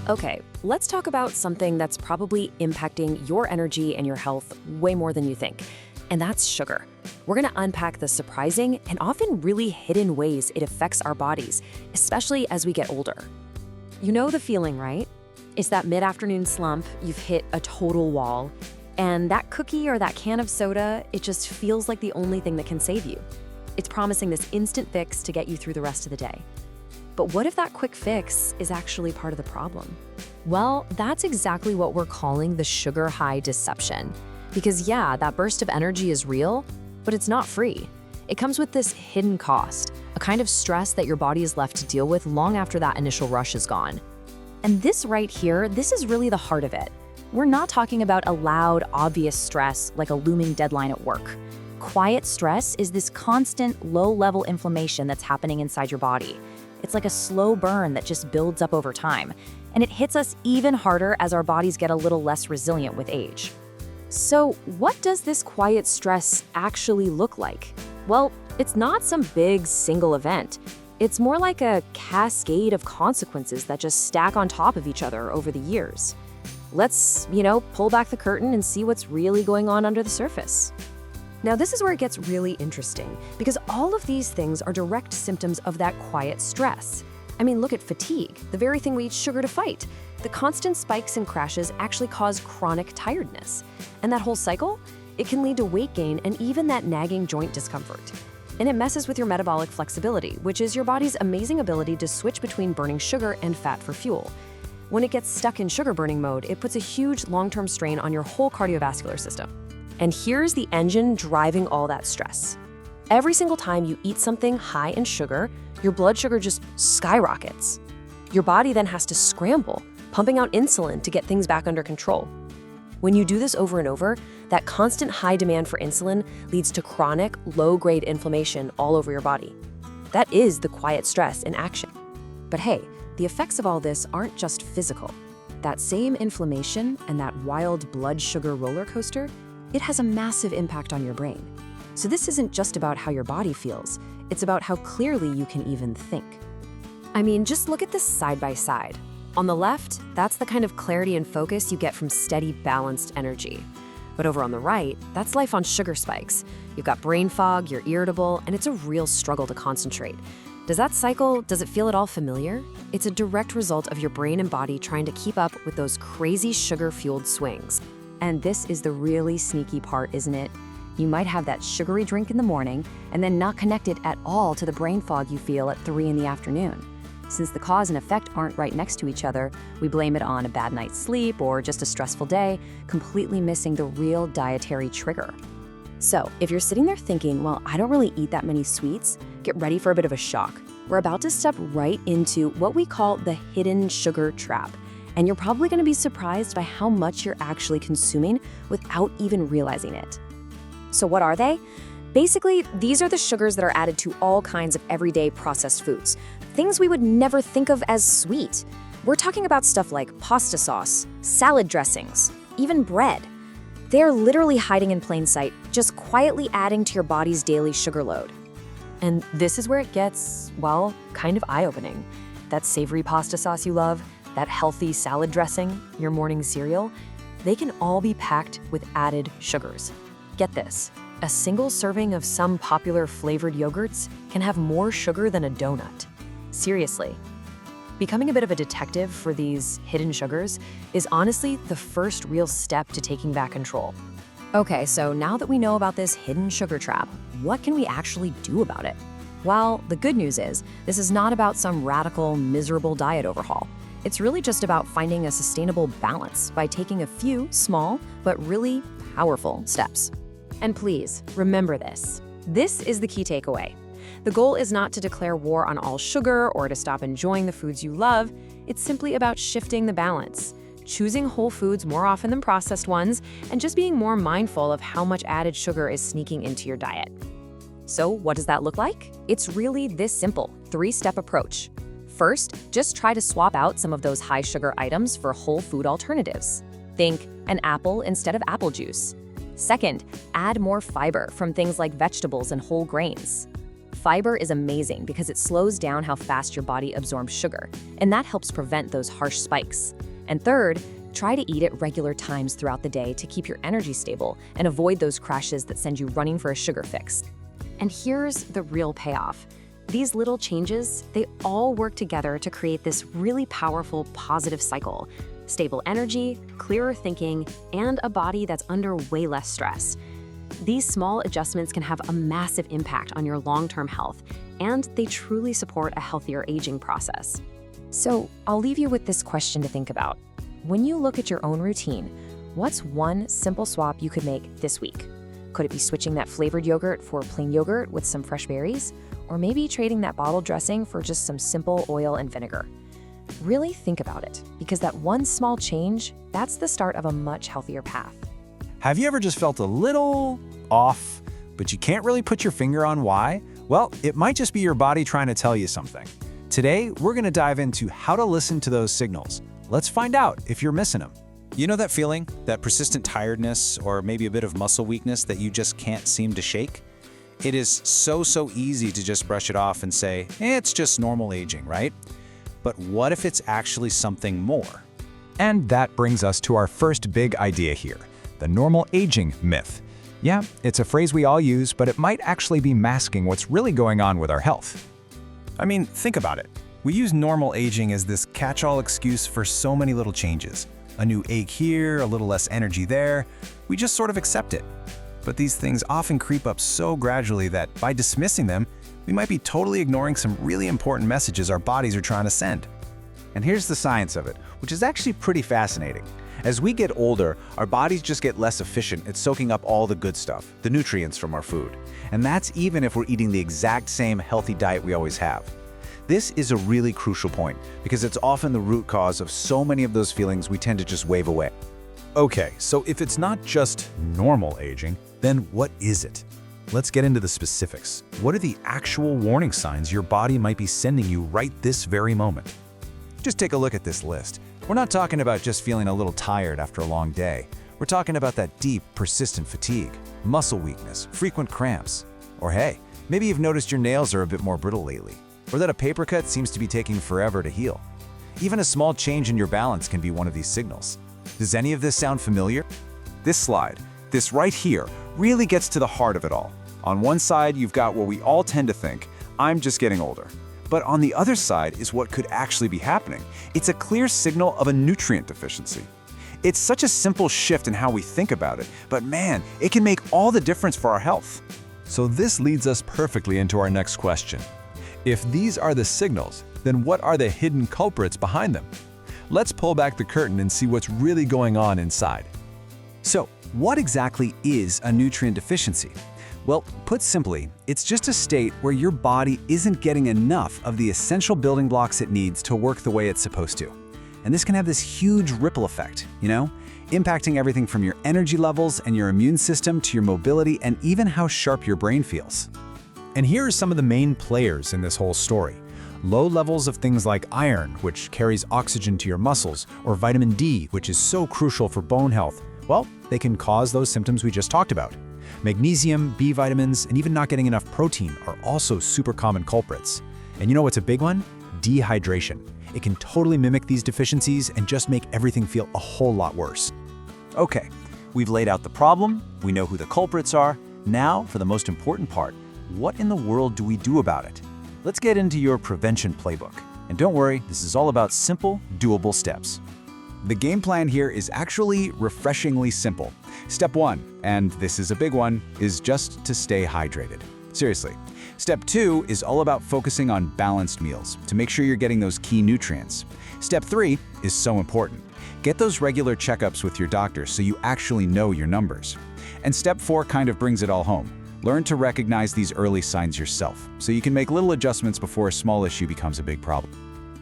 Okay, let's talk about something that's probably impacting your energy and your health way more than you think, and that's sugar. We're gonna unpack the surprising and often really hidden ways it affects our bodies, especially as we get older. You know the feeling, right? It's that mid-afternoon slump, you've hit a total wall, and that cookie or that can of soda, it just feels like the only thing that can save you. It's promising this instant fix to get you through the rest of the day. But what if that quick fix is actually part of the problem? Well, that's exactly what we're calling the sugar high deception. Because yeah, that burst of energy is real, but it's not free. It comes with this hidden cost, a kind of stress that your body is left to deal with long after that initial rush is gone. And this right here, this is really the heart of it. We're not talking about a loud, obvious stress like a looming deadline at work. Quiet stress is this constant, low-level inflammation that's happening inside your body. It's like a slow burn that just builds up over time, and it hits us even harder as our bodies get a little less resilient with age. So, what does this quiet stress actually look like? Well, it's not some big single event. It's more like a cascade of consequences that just stack on top of each other over the years. Let's, pull back the curtain and see what's really going on under the surface. Now, this is where it gets really interesting, because all of these things are direct symptoms of that quiet stress. I mean, look at fatigue, the very thing we eat sugar to fight. The constant spikes and crashes actually cause chronic tiredness. And that whole cycle, it can lead to weight gain and even that nagging joint discomfort. And it messes with your metabolic flexibility, which is your body's amazing ability to switch between burning sugar and fat for fuel. When it gets stuck in sugar burning mode, it puts a huge long-term strain on your whole cardiovascular system. And here's the engine driving all that stress. Every single time you eat something high in sugar, your blood sugar just skyrockets. Your body then has to scramble, pumping out insulin to get things back under control. When you do this over and over, that constant high demand for insulin leads to chronic, low-grade inflammation all over your body. That is the quiet stress in action. But hey, the effects of all this aren't just physical. That same inflammation and that wild blood sugar roller coaster, it has a massive impact on your brain. So this isn't just about how your body feels, it's about how clearly you can even think. I mean, just look at this side by side. On the left, that's the kind of clarity and focus you get from steady, balanced energy. But over on the right, that's life on sugar spikes. You've got brain fog, you're irritable, and it's a real struggle to concentrate. Does it feel at all familiar? It's a direct result of your brain and body trying to keep up with those crazy sugar-fueled swings. And this is the really sneaky part, isn't it? You might have that sugary drink in the morning and then not connect it at all to the brain fog you feel at 3 in the afternoon. Since the cause and effect aren't right next to each other, we blame it on a bad night's sleep or just a stressful day, completely missing the real dietary trigger. So, if you're sitting there thinking, well, I don't really eat that many sweets, get ready for a bit of a shock. We're about to step right into what we call the hidden sugar trap. And you're probably going to be surprised by how much you're actually consuming without even realizing it. So what are they? Basically, these are the sugars that are added to all kinds of everyday processed foods, things we would never think of as sweet. We're talking about stuff like pasta sauce, salad dressings, even bread. They're literally hiding in plain sight, just quietly adding to your body's daily sugar load. And this is where it gets, well, kind of eye-opening. That savory pasta sauce you love, that healthy salad dressing, your morning cereal, they can all be packed with added sugars. Get this, a single serving of some popular flavored yogurts can have more sugar than a donut. Seriously. Becoming a bit of a detective for these hidden sugars is honestly the first real step to taking back control. Okay, so now that we know about this hidden sugar trap, what can we actually do about it? Well, the good news is, this is not about some radical, miserable diet overhaul. It's really just about finding a sustainable balance by taking a few small but really powerful steps. And please, remember this. This is the key takeaway. The goal is not to declare war on all sugar or to stop enjoying the foods you love. It's simply about shifting the balance, choosing whole foods more often than processed ones, and just being more mindful of how much added sugar is sneaking into your diet. So what does that look like? It's really this simple, 3-step approach. First, just try to swap out some of those high sugar items for whole food alternatives. Think an apple instead of apple juice. Second, add more fiber from things like vegetables and whole grains. Fiber is amazing because it slows down how fast your body absorbs sugar, and that helps prevent those harsh spikes. And third, try to eat at regular times throughout the day to keep your energy stable and avoid those crashes that send you running for a sugar fix. And here's the real payoff. These little changes, they all work together to create this really powerful positive cycle. Stable energy, clearer thinking, and a body that's under way less stress. These small adjustments can have a massive impact on your long-term health, and they truly support a healthier aging process. So, I'll leave you with this question to think about. When you look at your own routine, what's one simple swap you could make this week? Could it be switching that flavored yogurt for plain yogurt with some fresh berries? Or maybe trading that bottled dressing for just some simple oil and vinegar? Really think about it, because that one small change, that's the start of a much healthier path. Have you ever just felt a little off, but you can't really put your finger on why? Well, it might just be your body trying to tell you something. Today, we're going to dive into how to listen to those signals. Let's find out if you're missing them. You know that feeling, that persistent tiredness, or maybe a bit of muscle weakness that you just can't seem to shake? It is so easy to just brush it off and say, it's just normal aging, right? But what if it's actually something more? And that brings us to our first big idea here, the normal aging myth. Yeah, it's a phrase we all use, but it might actually be masking what's really going on with our health. I mean, think about it. We use normal aging as this catch-all excuse for so many little changes. A new ache here, a little less energy there. We just sort of accept it. But these things often creep up so gradually that by dismissing them, we might be totally ignoring some really important messages our bodies are trying to send. And here's the science of it, which is actually pretty fascinating. As we get older, our bodies just get less efficient at soaking up all the good stuff, the nutrients from our food. And that's even if we're eating the exact same healthy diet we always have. This is a really crucial point because it's often the root cause of so many of those feelings we tend to just wave away. Okay, so if it's not just normal aging, then what is it? Let's get into the specifics. What are the actual warning signs your body might be sending you right this very moment? Just take a look at this list. We're not talking about just feeling a little tired after a long day. We're talking about that deep, persistent fatigue, muscle weakness, frequent cramps. Or hey, maybe you've noticed your nails are a bit more brittle lately, or that a paper cut seems to be taking forever to heal. Even a small change in your balance can be one of these signals. Does any of this sound familiar? This slide, this right here, really gets to the heart of it all. On one side, you've got what we all tend to think, I'm just getting older. But on the other side is what could actually be happening. It's a clear signal of a nutrient deficiency. It's such a simple shift in how we think about it, but man, it can make all the difference for our health. So this leads us perfectly into our next question. If these are the signals, then what are the hidden culprits behind them? Let's pull back the curtain and see what's really going on inside. So, what exactly is a nutrient deficiency? Well, put simply, it's just a state where your body isn't getting enough of the essential building blocks it needs to work the way it's supposed to. And this can have this huge ripple effect, impacting everything from your energy levels and your immune system to your mobility and even how sharp your brain feels. And here are some of the main players in this whole story. Low levels of things like iron, which carries oxygen to your muscles, or vitamin D, which is so crucial for bone health, well, they can cause those symptoms we just talked about. Magnesium, B vitamins, and even not getting enough protein are also super common culprits. And you know what's a big one? Dehydration. It can totally mimic these deficiencies and just make everything feel a whole lot worse. Okay, we've laid out the problem, we know who the culprits are. Now, for the most important part, what in the world do we do about it? Let's get into your prevention playbook. And don't worry, this is all about simple, doable steps. The game plan here is actually refreshingly simple. Step 1, and this is a big one, is just to stay hydrated. Seriously. Step 2 is all about focusing on balanced meals to make sure you're getting those key nutrients. Step 3 is so important. Get those regular checkups with your doctor so you actually know your numbers. And Step 4 kind of brings it all home. Learn to recognize these early signs yourself so you can make little adjustments before a small issue becomes a big problem.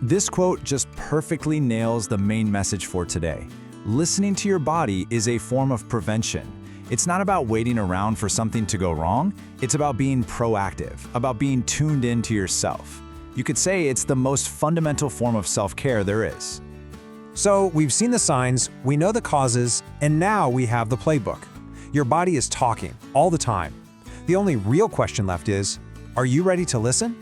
This quote just perfectly nails the main message for today. Listening to your body is a form of prevention. It's not about waiting around for something to go wrong. It's about being proactive, about being tuned into yourself. You could say it's the most fundamental form of self-care there is. So we've seen the signs, we know the causes, and now we have the playbook. Your body is talking all the time. The only real question left is, Are you ready to listen?